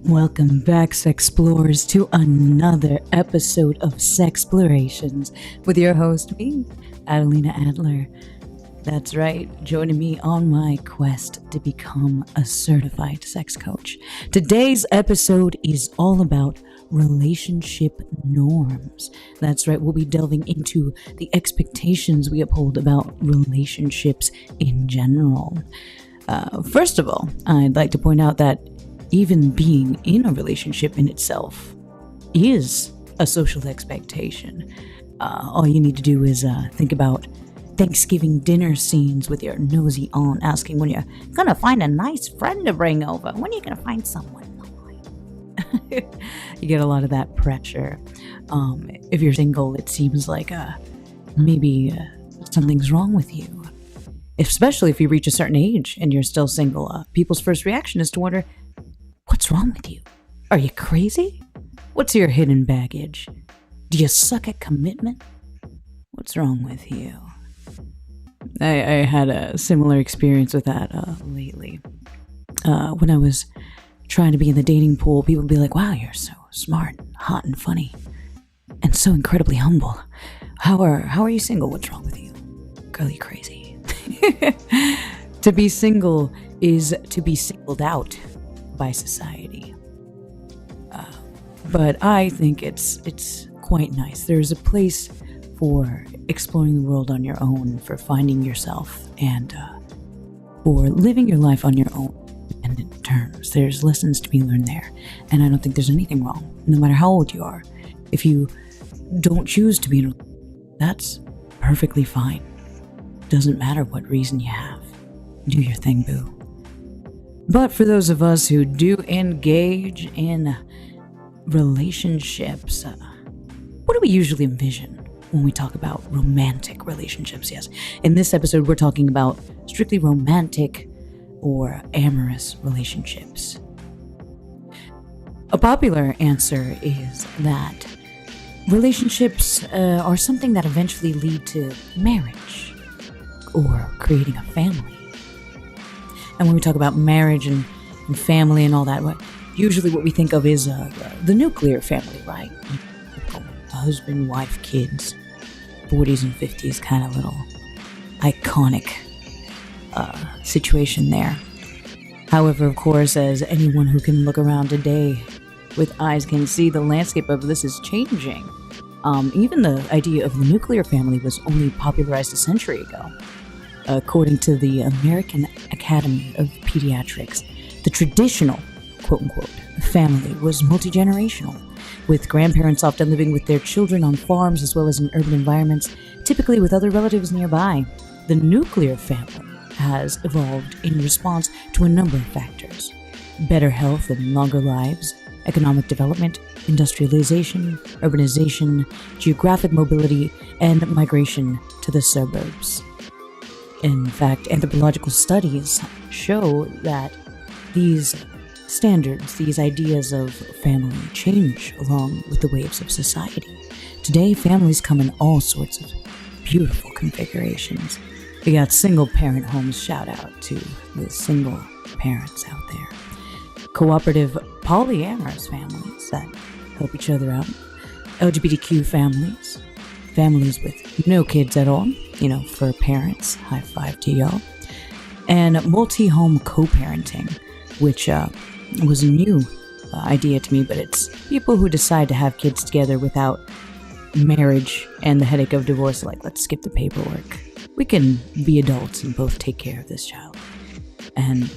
Welcome back, Sexplorers, to another episode of Sexplorations with your host, me, AdelinaAdler. That's right, joining me on my quest to become a certified sex coach. Today's episode is all about relationship norms. That's right, we'll be delving into the expectations we uphold about relationships in general. First of all, I'd like to point out that even being in a relationship in itself is a social expectation. All you need to do is think about Thanksgiving dinner scenes with your nosy aunt asking when you're gonna find a nice friend to bring over. When are you gonna find someone nice? You get a lot of that pressure. If you're single, it seems like maybe something's wrong with you. Especially if you reach a certain age and you're still single, people's first reaction is to wonder, what's wrong with you? Are you crazy? What's your hidden baggage? Do you suck at commitment? What's wrong with you? I had a similar experience with that lately. When I was trying to be in the dating pool, people would be like, wow, you're so smart, hot, and funny, and so incredibly humble. How are you single? What's wrong with you? Girl, you crazy. To be single is to be singled out by society. But I think it's quite nice. There's a place for exploring the world on your own, for finding yourself, and for living your life on your own independent terms. There's lessons to be learned there, and I don't think there's anything wrong, no matter how old you are. If you don't choose to be in a relationship, that's perfectly fine. Doesn't matter what reason you have. Do your thing, boo. But for those of us who do engage in relationships, what do we usually envision when we talk about romantic relationships? Yes, in this episode, we're talking about strictly romantic or amorous relationships. A popular answer is that relationships are something that eventually lead to marriage or creating a family. And when we talk about marriage and family and all that, usually what we think of is the nuclear family, right? Husband, wife, kids, 40s and 50s kind of little iconic situation there. However, of course, as anyone who can look around today with eyes can see, the landscape of this is changing. Even the idea of the nuclear family was only popularized a century ago. According to the American Academy of Pediatrics, the traditional, quote-unquote, family was multi-generational, with grandparents often living with their children on farms as well as in urban environments, typically with other relatives nearby. The nuclear family has evolved in response to a number of factors: better health and longer lives, economic development, industrialization, urbanization, geographic mobility, and migration to the suburbs. In fact, anthropological studies show that these standards, these ideas of family, change along with the waves of society. Today, families come in all sorts of beautiful configurations. We got single-parent homes, shout out to the single parents out there. Cooperative polyamorous families that help each other out. LGBTQ families. Families with no kids at all, for parents, high five to y'all. And multi-home co-parenting, which was a new idea to me, but it's people who decide to have kids together without marriage and the headache of divorce. Like, let's skip the paperwork. We can be adults and both take care of this child and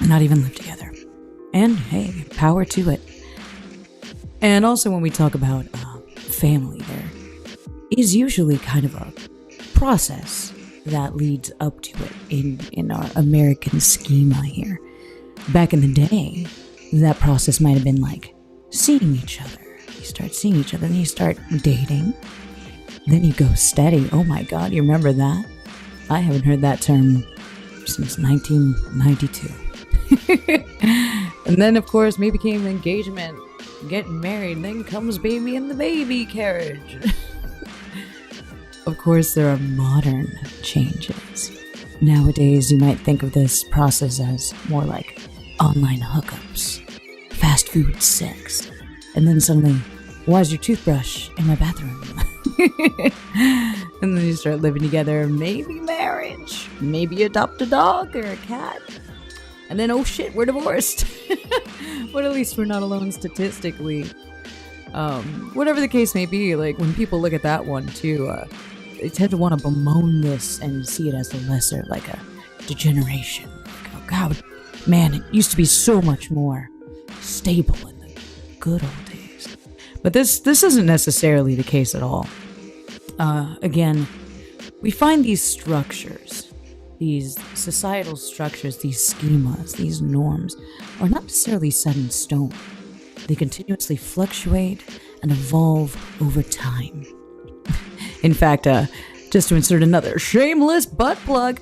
not even live together. And hey, power to it. And also when we talk about family, there is usually kind of a process that leads up to it in our American schema here. Back in the day, that process might have been like seeing each other. You start seeing each other, then you start dating, then you go steady. Oh my God, you remember that? I haven't heard that term since 1992. And then, of course, maybe came engagement, getting married, then comes baby in the baby carriage. Of course, there are modern changes. Nowadays, you might think of this process as more like online hookups, fast good sex. And then suddenly, why is your toothbrush in my bathroom? And then you start living together, maybe marriage, maybe adopt a dog or a cat. And then, oh shit, we're divorced. But at least we're not alone statistically. Whatever the case may be, like when people look at that one too, they tend to want to bemoan this and see it as the lesser, like a degeneration. Like, oh God, man, it used to be so much more stable in the good old days. But this isn't necessarily the case at all. Again, we find these structures, these societal structures, these schemas, these norms are not necessarily set in stone. They continuously fluctuate and evolve over time. In fact, just to insert another shameless butt plug,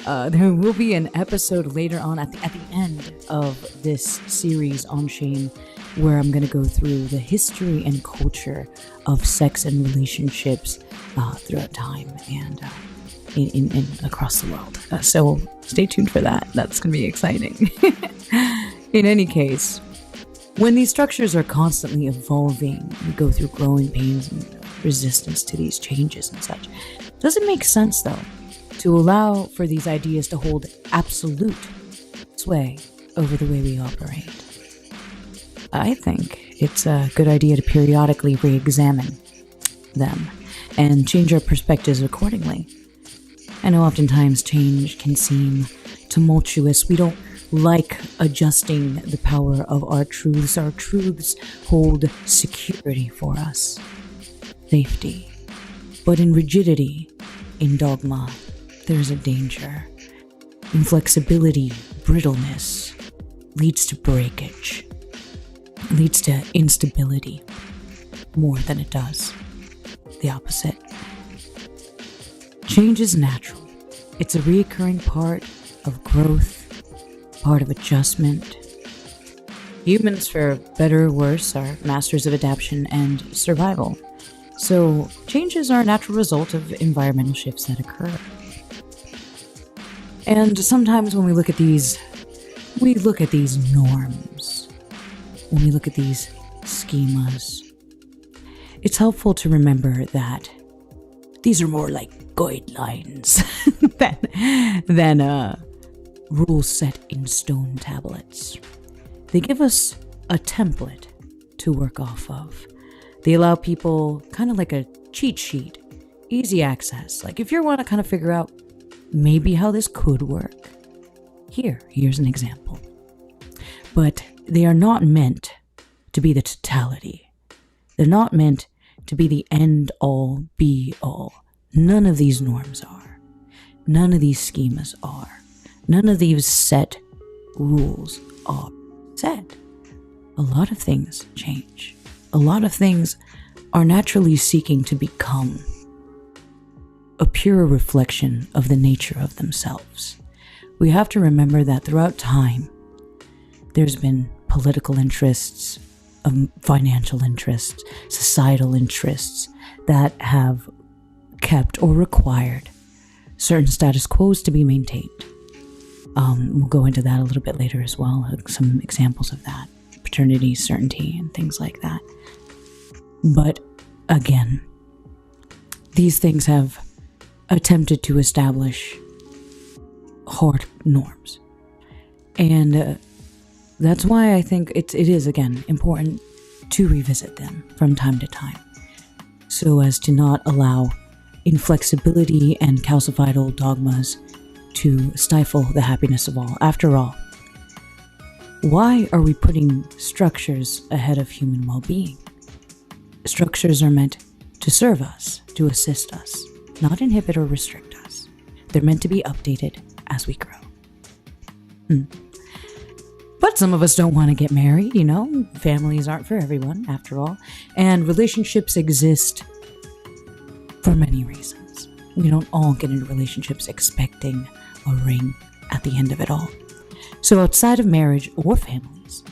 there will be an episode later on at the end of this series on shame where I'm going to go through the history and culture of sex and relationships throughout time and in across the world. So stay tuned for that. That's going to be exciting. In any case, when these structures are constantly evolving, we go through growing pains and resistance to these changes and such. Does it make sense, though, to allow for these ideas to hold absolute sway over the way we operate? I think it's a good idea to periodically re-examine them and change our perspectives accordingly. I know oftentimes change can seem tumultuous. We don't like adjusting the power of our truths. Our truths hold security for us, safety. But in rigidity, in dogma, there's a danger. Inflexibility, brittleness, leads to breakage, leads to instability more than it does the opposite. Change is natural. It's a recurring part of growth, part of adjustment. Humans, for better or worse, are masters of adaptation and survival. So changes are a natural result of environmental shifts that occur. And sometimes when we look at these norms, when we look at these schemas, it's helpful to remember that these are more like guidelines than rules set in stone tablets. They give us a template to work off of. They allow people kind of like a cheat sheet, easy access. Like if you want to kind of figure out maybe how this could work, here's an example. But they are not meant to be the totality. They're not meant to be the end all be all. None of these norms are. None of these schemas are. None of these set rules are set. A lot of things change. A lot of things are naturally seeking to become a pure reflection of the nature of themselves. We have to remember that throughout time, there's been political interests, financial interests, societal interests that have kept or required certain status quos to be maintained. We'll go into that a little bit later as well, some examples of that, paternity, certainty, and things like that. But again, these things have attempted to establish hard norms. And that's why I think it is, again, important to revisit them from time to time, so as to not allow inflexibility and calcified old dogmas to stifle the happiness of all. After all, why are we putting structures ahead of human well-being? Structures are meant to serve us, to assist us, not inhibit or restrict us. They're meant to be updated as we grow. But some of us don't want to get married, Families aren't for everyone, after all. And relationships exist for many reasons. We don't all get into relationships expecting a ring at the end of it all. So outside of marriage or families,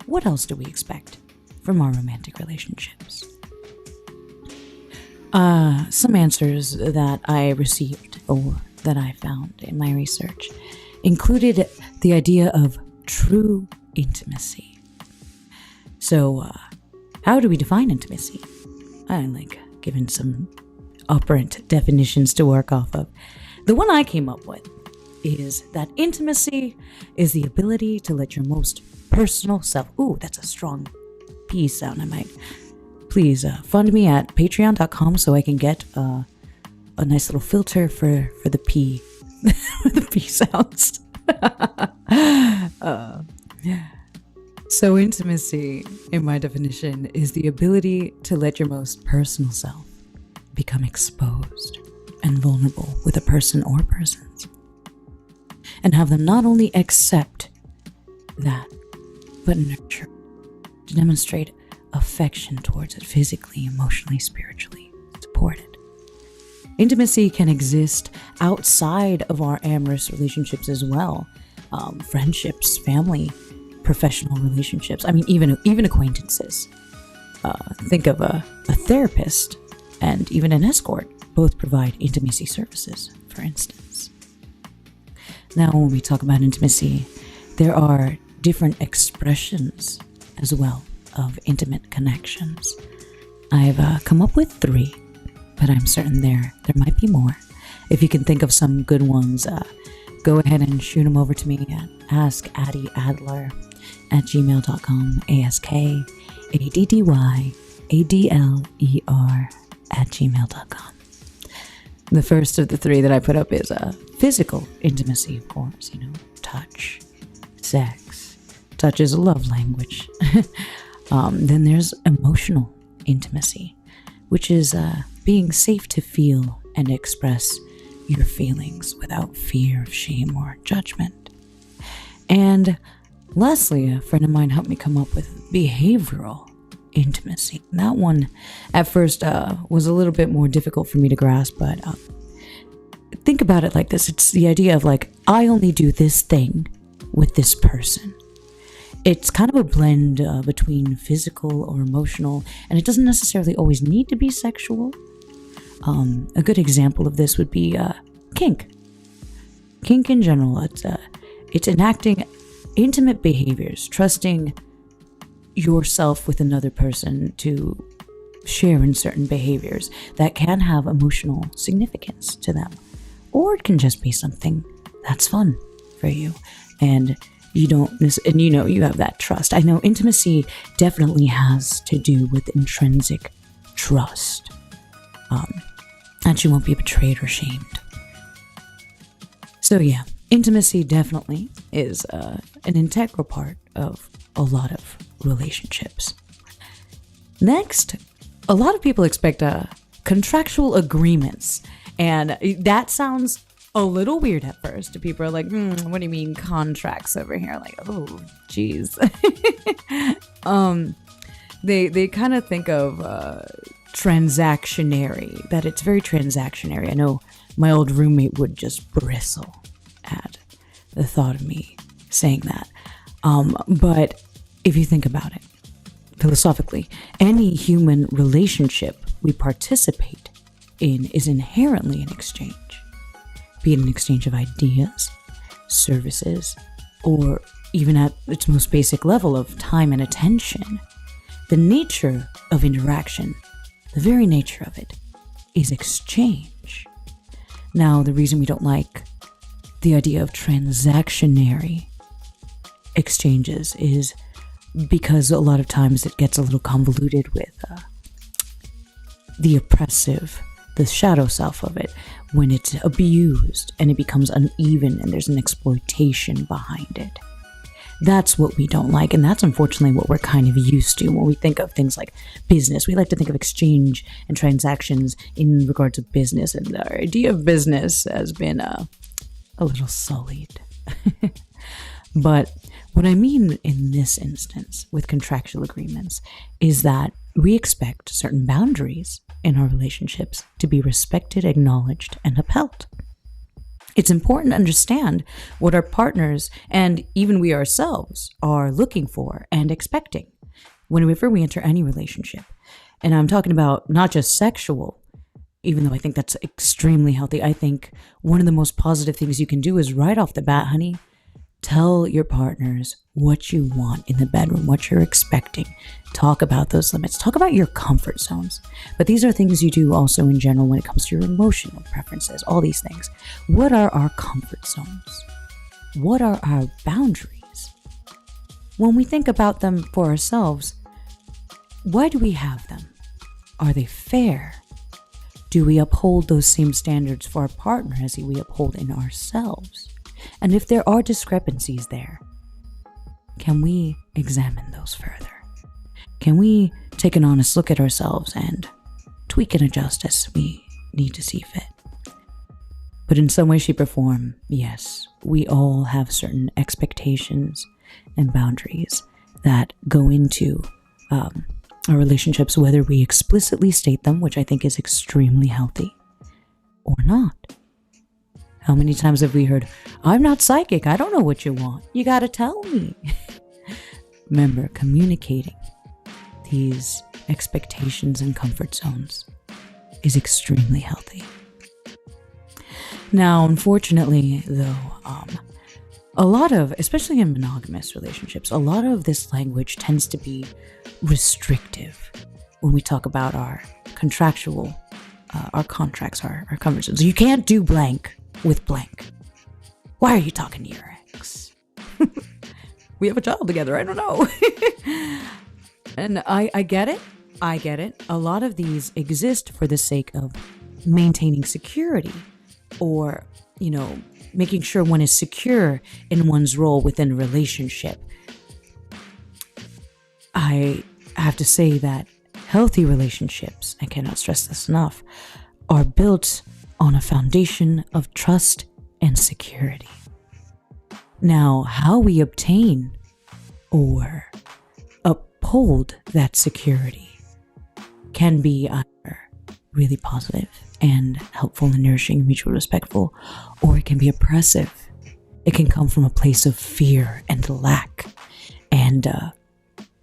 what else do we expect from our romantic relationships? Some answers that I received or that I found in my research included the idea of true intimacy. So, how do we define intimacy? I like giving some operant definitions to work off of. The one I came up with is that intimacy is the ability to let your most personal self. Ooh, that's a strong P sound. I might. Please fund me at patreon.com so I can get a nice little filter for the P, the P sounds. So intimacy, in my definition, is the ability to let your most personal self become exposed and vulnerable with a person or persons, and have them not only accept that, but nurture, to demonstrate affection towards it, physically, emotionally, spiritually, supported. Intimacy can exist outside of our amorous relationships as well. Friendships, family, professional relationships. I mean, even acquaintances. Think of a therapist and even an escort. Both provide intimacy services, for instance. Now, when we talk about intimacy, there are different expressions as well of intimate connections. I've come up with 3, but I'm certain there might be more. If you can think of some good ones, go ahead and shoot them over to me at askaddyadler@gmail.com, askaddyadler@gmail.com. The first of the 3 that I put up is physical intimacy, of course, touch, sex. Touch is a love language. Then there's emotional intimacy, which is being safe to feel and express your feelings without fear of shame or judgment. And lastly, a friend of mine helped me come up with behavioral intimacy. That one at first was a little bit more difficult for me to grasp, but think about it like this. It's the idea of like, I only do this thing with this person. It's kind of a blend between physical or emotional, and it doesn't necessarily always need to be sexual. A good example of this would be kink. Kink in general, it's enacting intimate behaviors, trusting yourself with another person to share in certain behaviors that can have emotional significance to them. Or it can just be something that's fun for you, and you have that trust. I know intimacy definitely has to do with intrinsic trust. That you won't be betrayed or shamed. So yeah, intimacy definitely is an integral part of a lot of relationships. Next, a lot of people expect contractual agreements, and that sounds a little weird at first. People are like, what do you mean contracts over here? Like, oh, geez. They kind of think of transactionary, that it's very transactionary. I know my old roommate would just bristle at the thought of me saying that. But if you think about it, philosophically, any human relationship we participate in is inherently an exchange. Be it an exchange of ideas, services, or even at its most basic level of time and attention. The nature of interaction, the very nature of it, is exchange. Now, the reason we don't like the idea of transactionary exchanges is because a lot of times it gets a little convoluted with the oppressive, the shadow self of it, when it's abused and it becomes uneven and there's an exploitation behind it. That's what we don't like, and that's unfortunately what we're kind of used to when we think of things like business. We like to think of exchange and transactions in regards to business, and our idea of business has been a little sullied. But what I mean in this instance with contractual agreements is that we expect certain boundaries in our relationships to be respected, acknowledged, and upheld. It's important to understand what our partners and even we ourselves are looking for and expecting whenever we enter any relationship. And I'm talking about not just sexual, even though I think that's extremely healthy. I think one of the most positive things you can do is right off the bat, honey, Tell your partners what you want in the bedroom, what you're expecting. Talk about those limits. Talk about your comfort zones. But these are things you do also in general when it comes to your emotional preferences, all these things. What are our comfort zones? What are our boundaries? When we think about them for ourselves, why do we have them? Are they fair? Do we uphold those same standards for our partner as we uphold in ourselves? And if there are discrepancies there, can we examine those further? Can we take an honest look at ourselves and tweak and adjust as we need to see fit? But in some way, shape, or form, yes, we all have certain expectations and boundaries that go into our relationships, whether we explicitly state them, which I think is extremely healthy, or not. How many times have we heard, I'm not psychic, I don't know what you want. You gotta tell me. Remember, communicating these expectations and comfort zones is extremely healthy. Now, unfortunately, though, a lot of, especially in monogamous relationships, a lot of this language tends to be restrictive when we talk about our contractual, our contracts, our comfort zones. You can't do blank with blank. Why are you talking to your ex? We have a child together. I don't know. And I get it. I get it. A lot of these exist for the sake of maintaining security or, making sure one is secure in one's role within a relationship. I have to say that healthy relationships, I cannot stress this enough, are built on a foundation of trust and security. Now, how we obtain or uphold that security can be either really positive and helpful and nourishing and mutually respectful, or it can be oppressive. It can come from a place of fear and lack and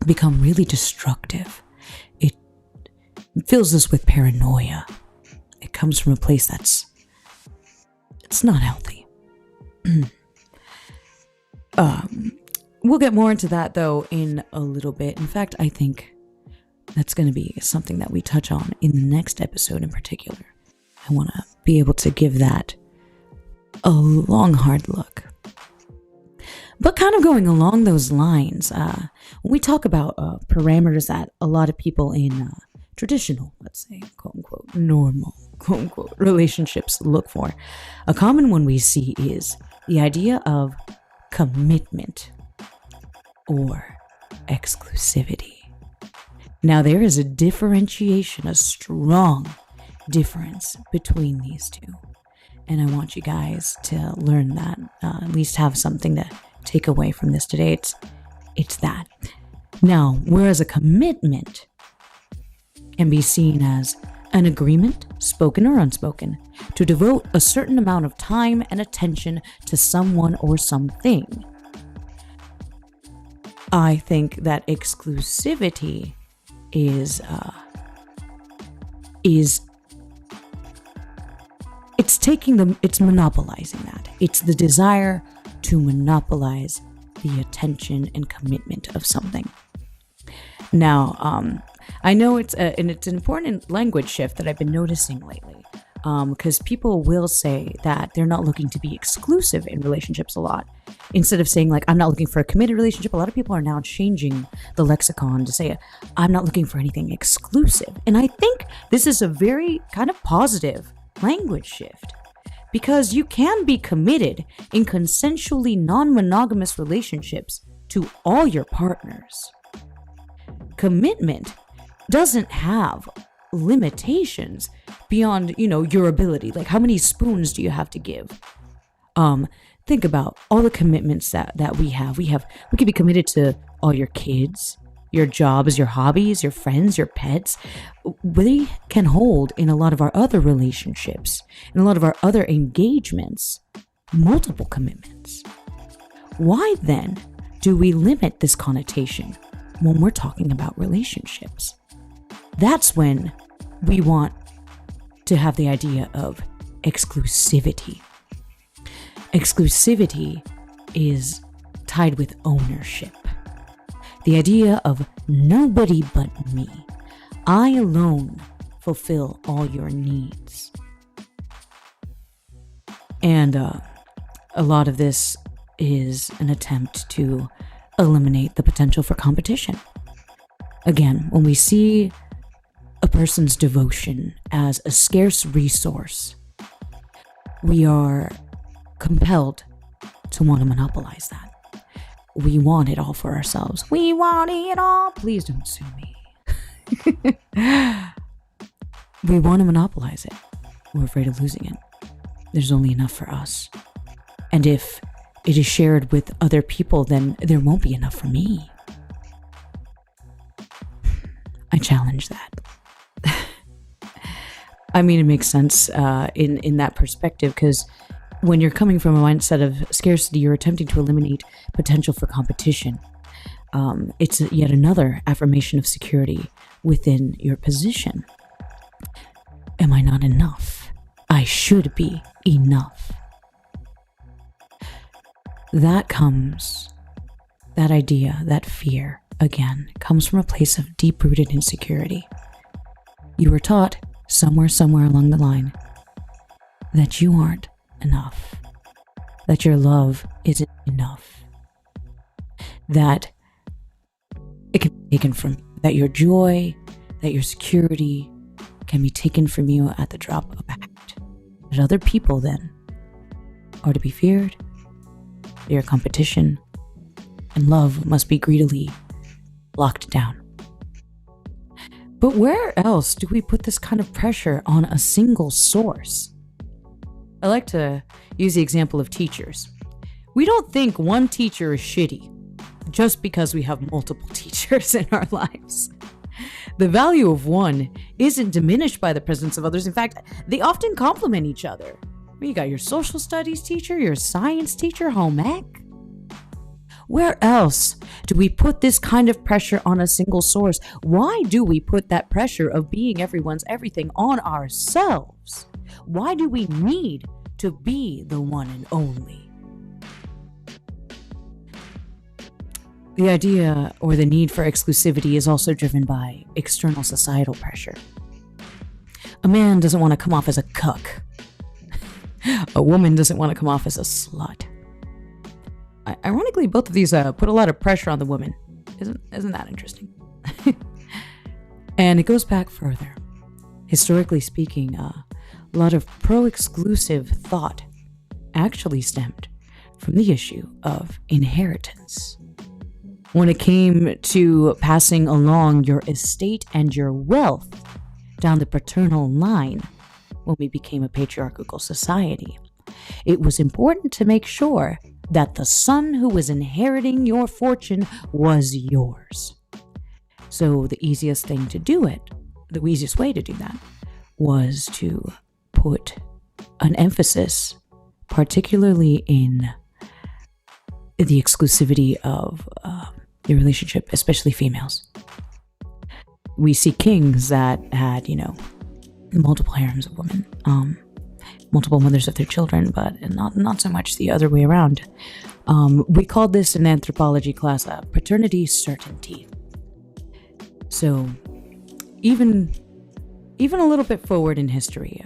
become really destructive. It fills us with paranoia. It comes from a place it's not healthy. We'll get more into that, though, in a little bit. In fact, I think that's going to be something that we touch on in the next episode in particular. I want to be able to give that a long, hard look. But kind of going along those lines, when we talk about parameters that a lot of people in traditional, let's say, quote unquote, normal, quote unquote, relationships look for, a common one we see is the idea of commitment or exclusivity. Now, there is a differentiation, a strong difference between these two. And I want you guys to learn that, at least have something to take away from this today. It's that. Now, whereas a commitment can be seen as an agreement, spoken or unspoken, to devote a certain amount of time and attention to someone or something. I think that exclusivity is it's monopolizing that. It's the desire to monopolize the attention and commitment of something. Now, I know it's an important language shift that I've been noticing lately, because people will say that they're not looking to be exclusive in relationships a lot. Instead of saying, like, I'm not looking for a committed relationship, a lot of people are now changing the lexicon to say, I'm not looking for anything exclusive. And I think this is a very kind of positive language shift, because you can be committed in consensually non-monogamous relationships to all your partners. Commitment doesn't have limitations beyond, your ability. Like, how many spoons do you have to give? Think about all the commitments that we have. We can be committed to all your kids, your jobs, your hobbies, your friends, your pets. We can hold in a lot of our other relationships, in a lot of our other engagements, multiple commitments. Why then do we limit this connotation when we're talking about relationships? That's when we want to have the idea of exclusivity. Exclusivity is tied with ownership. The idea of nobody but me. I alone fulfill all your needs. And a lot of this is an attempt to eliminate the potential for competition. Again, when we see a person's devotion as a scarce resource, we are compelled to want to monopolize that. We want it all for ourselves. We want it all. Please don't sue me. We want to monopolize it. We're afraid of losing it. There's only enough for us. And if it is shared with other people, then there won't be enough for me. I challenge that. I mean, it makes sense in that perspective, because when you're coming from a mindset of scarcity, you're attempting to eliminate potential for competition. It's yet another affirmation of security within your position. Am I not enough? I should be enough. That idea, that fear, again, comes from a place of deep-rooted insecurity. You were taught somewhere along the line that you aren't enough, that your love isn't enough, that it can be taken from, that your joy, that your security can be taken from you at the drop of a hat. That other people then are to be feared, they are competition, and love must be greedily locked down. But where else do we put this kind of pressure on a single source? I like to use the example of teachers. We don't think one teacher is shitty just because we have multiple teachers in our lives. The value of one isn't diminished by the presence of others. In fact, they often complement each other. You got your social studies teacher, your science teacher, home ec. Where else do we put this kind of pressure on a single source? Why do we put that pressure of being everyone's everything on ourselves? Why do we need to be the one and only? The idea or the need for exclusivity is also driven by external societal pressure. A man doesn't want to come off as a cuck. A woman doesn't want to come off as a slut. Ironically, both of these put a lot of pressure on the woman. Isn't that interesting? And it goes back further. Historically speaking, a lot of pro-exclusive thought actually stemmed from the issue of inheritance. When it came to passing along your estate and your wealth down the paternal line, when we became a patriarchal society, it was important to make sure that the son who was inheriting your fortune was yours. So the easiest way to do that was to put an emphasis, particularly in the exclusivity of your relationship, especially females. We see kings that had, multiple harems of women, multiple mothers of their children, but not so much the other way around. We called this in anthropology class paternity certainty. So even a little bit forward in history,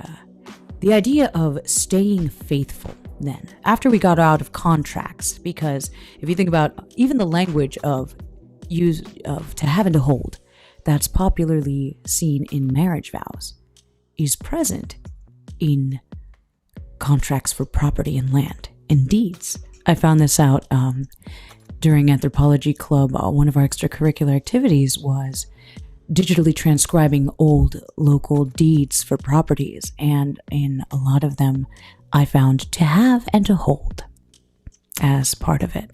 the idea of staying faithful then, after we got out of contracts, because if you think about even the language of to have and to hold, that's popularly seen in marriage vows, is present in contracts for property and land and deeds. I found this out during anthropology club. One of our extracurricular activities was digitally transcribing old local deeds for properties, and in a lot of them I found to have and to hold as part of it.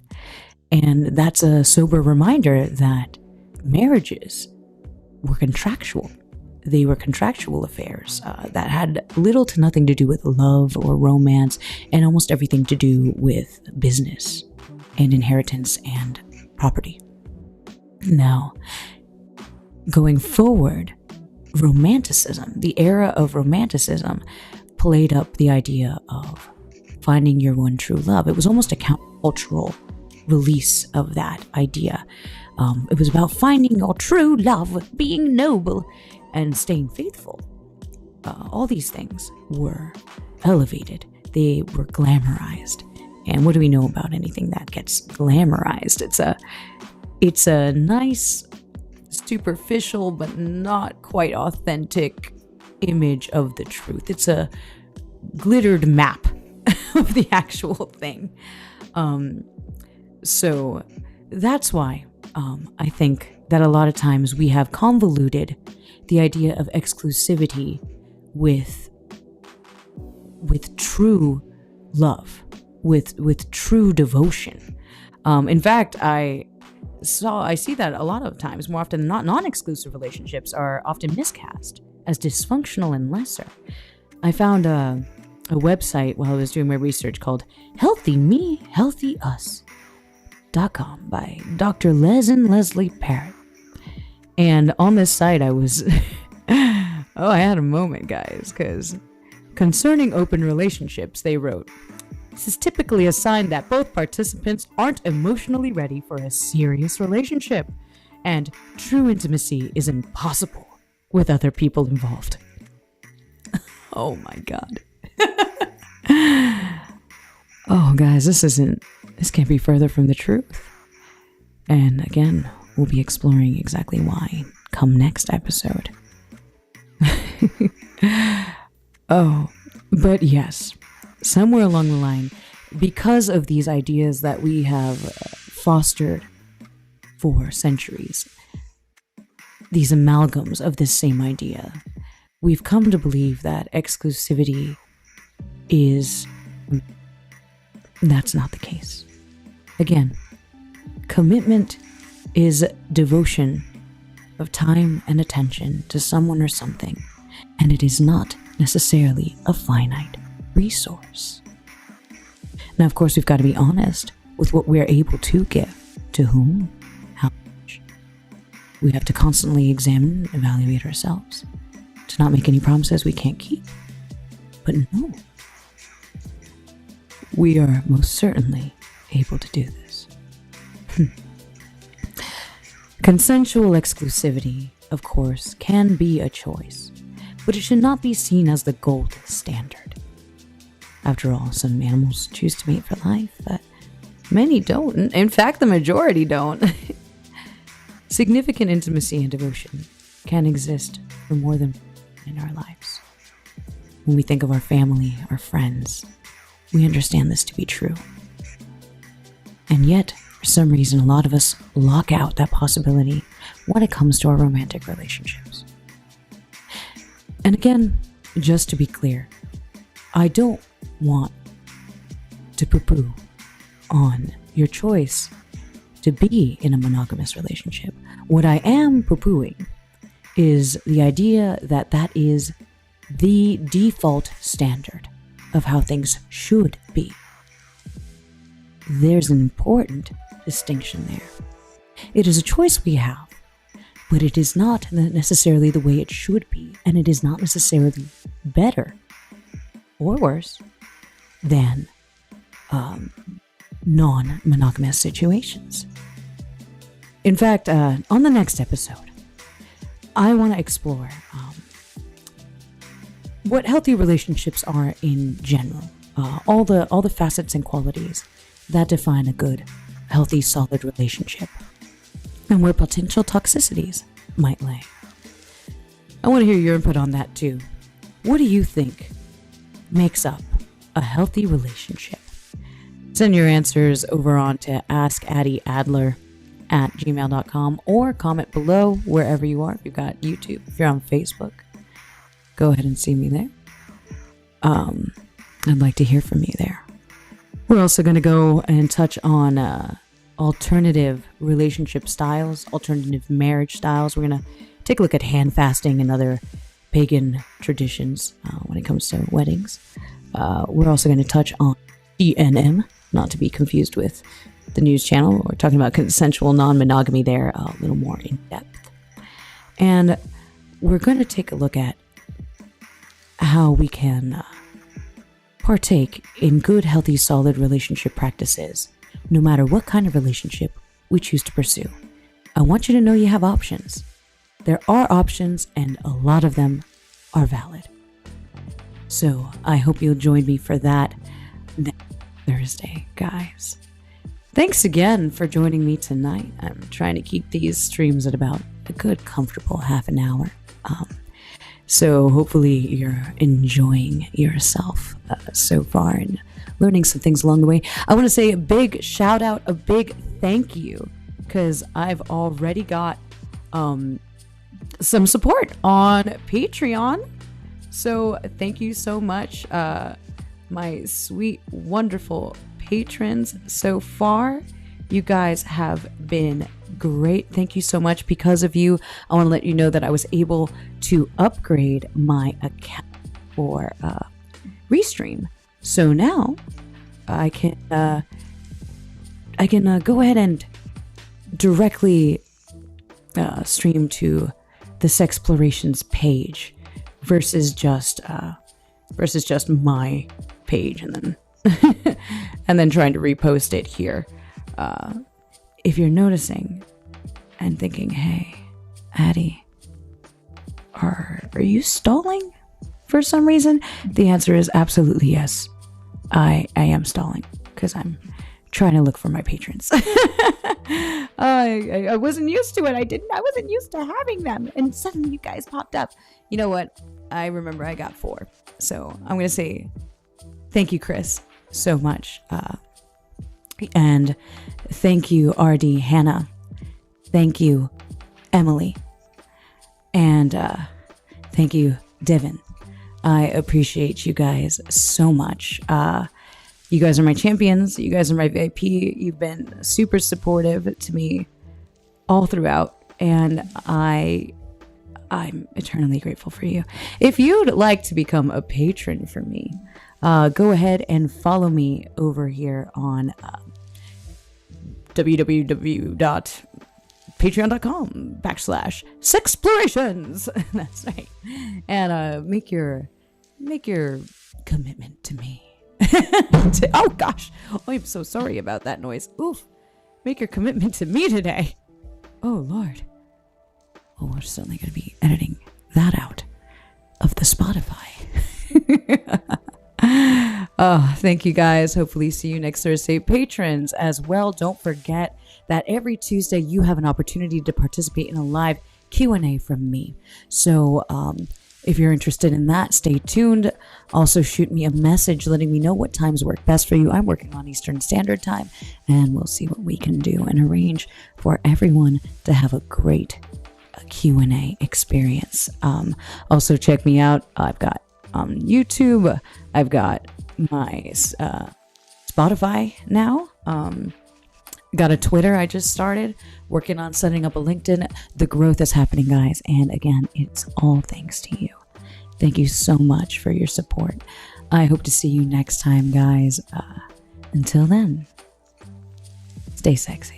And that's a sober reminder that marriages were contractual. They were contractual affairs that had little to nothing to do with love or romance, and almost everything to do with business and inheritance and property. Now, going forward, romanticism, the era of romanticism, played up the idea of finding your one true love. It was almost a countercultural release of that idea. It was about finding your true love, being noble, and staying faithful. All these things were elevated. They were glamorized. And what do we know about anything that gets glamorized? It's a nice, superficial, but not quite authentic image of the truth. It's a glittered map of the actual thing. So that's why I think that a lot of times we have convoluted the idea of exclusivity with true love, with true devotion. In fact, I see that a lot of times, more often than not, non-exclusive relationships are often miscast as dysfunctional and lesser. I found a website while I was doing my research called HealthyMeHealthyUs.com by Dr. Les and Leslie Parrott. And on this site, I was... I had a moment, guys, because concerning open relationships, they wrote, "This is typically a sign that both participants aren't emotionally ready for a serious relationship, and true intimacy is impossible with other people involved." Oh my God. Oh, guys, this can't be further from the truth. And again, we'll be exploring exactly why come next episode. Oh, but yes, somewhere along the line, because of these ideas that we have fostered for centuries, these amalgams of this same idea, we've come to believe that exclusivity that's not the case. Again, commitment is devotion of time and attention to someone or something, and it is not necessarily a finite resource. Now, of course, we've got to be honest with what we're able to give, to whom, how much. We have to constantly examine and evaluate ourselves to not make any promises we can't keep. But no, we are most certainly able to do this. Consensual exclusivity, of course, can be a choice, but it should not be seen as the gold standard. After all, some animals choose to mate for life, but many don't. In fact, the majority don't. Significant intimacy and devotion can exist for more than in our lives. When we think of our family, our friends, we understand this to be true. And yet, for some reason, a lot of us lock out that possibility when it comes to our romantic relationships. And again, just to be clear, I don't want to poo-poo on your choice to be in a monogamous relationship. What I am poo-pooing is the idea that that is the default standard of how things should be. There's an important distinction there. It is a choice we have, but it is not necessarily the way it should be, and it is not necessarily better or worse than non-monogamous situations. In fact, on the next episode, I want to explore what healthy relationships are in general, all the facets and qualities that define a good, healthy, solid relationship, and where potential toxicities might lay. I want to hear your input on that too. What do you think makes up a healthy relationship? Send your answers over on to AskAddieAdler@gmail.com or comment below wherever you are. If you've got YouTube, if you're on Facebook, go ahead and see me there. I'd like to hear from you there. We're also going to go and touch on alternative relationship styles, alternative marriage styles. We're going to take a look at hand fasting and other pagan traditions when it comes to weddings. We're also going to touch on ENM, not to be confused with the news channel. We're talking about consensual non-monogamy there, a little more in depth. And we're going to take a look at how we can partake in good, healthy, solid relationship practices no matter what kind of relationship we choose to pursue. I want you to know you have options. There are options, and a lot of them are valid. So I hope you'll join me for that next Thursday, guys. Thanks again for joining me tonight. I'm trying to keep these streams at about a good, comfortable half an hour. So hopefully you're enjoying yourself so far and learning some things along the way. I want to say a big shout out, a big thank you, because I've already got some support on Patreon. So thank you so much, my sweet, wonderful patrons so far. You guys have been great. Thank you so much. Because of you, I want to let you know that I was able to upgrade my account for Restream. So now I can go ahead and directly stream to the Sexplorations page versus just my page and then and then trying to repost it here. If you're noticing and thinking, hey, Addie, are you stalling for some reason? The answer is absolutely yes. I am stalling because I'm trying to look for my patrons. I wasn't used to it. I wasn't used to having them. And suddenly you guys popped up. You know what? I remember I got 4. So I'm going to say thank you, Chris, so much. And thank you, RD Hannah. Thank you, Emily. And thank you, Devin. I appreciate you guys so much. You guys are my champions. You guys are my VIP. You've been super supportive to me all throughout. And I'm eternally grateful for you. If you'd like to become a patron for me, go ahead and follow me over here on www.patreon.com/Sexplorations. That's right. And make your commitment to me. Oh gosh. Oh, I'm so sorry about that noise. Oof. Make your commitment to me today. Oh Lord. Well, we're certainly going to be editing that out of the Spotify. Oh, thank you guys. Hopefully see you next Thursday. Patrons as well, don't forget that every Tuesday you have an opportunity to participate in a live Q&A from me. So if you're interested in that, stay tuned. Also shoot me a message letting me know what times work best for you. I'm working on Eastern Standard Time, and we'll see what we can do and arrange for everyone to have a great Q&A experience. Also check me out. I've got YouTube. I've got my Spotify now. Got a Twitter I just started. Working on setting up a LinkedIn. The growth is happening, guys. And again, it's all thanks to you. Thank you so much for your support. I hope to see you next time, guys. Until then, stay sexy.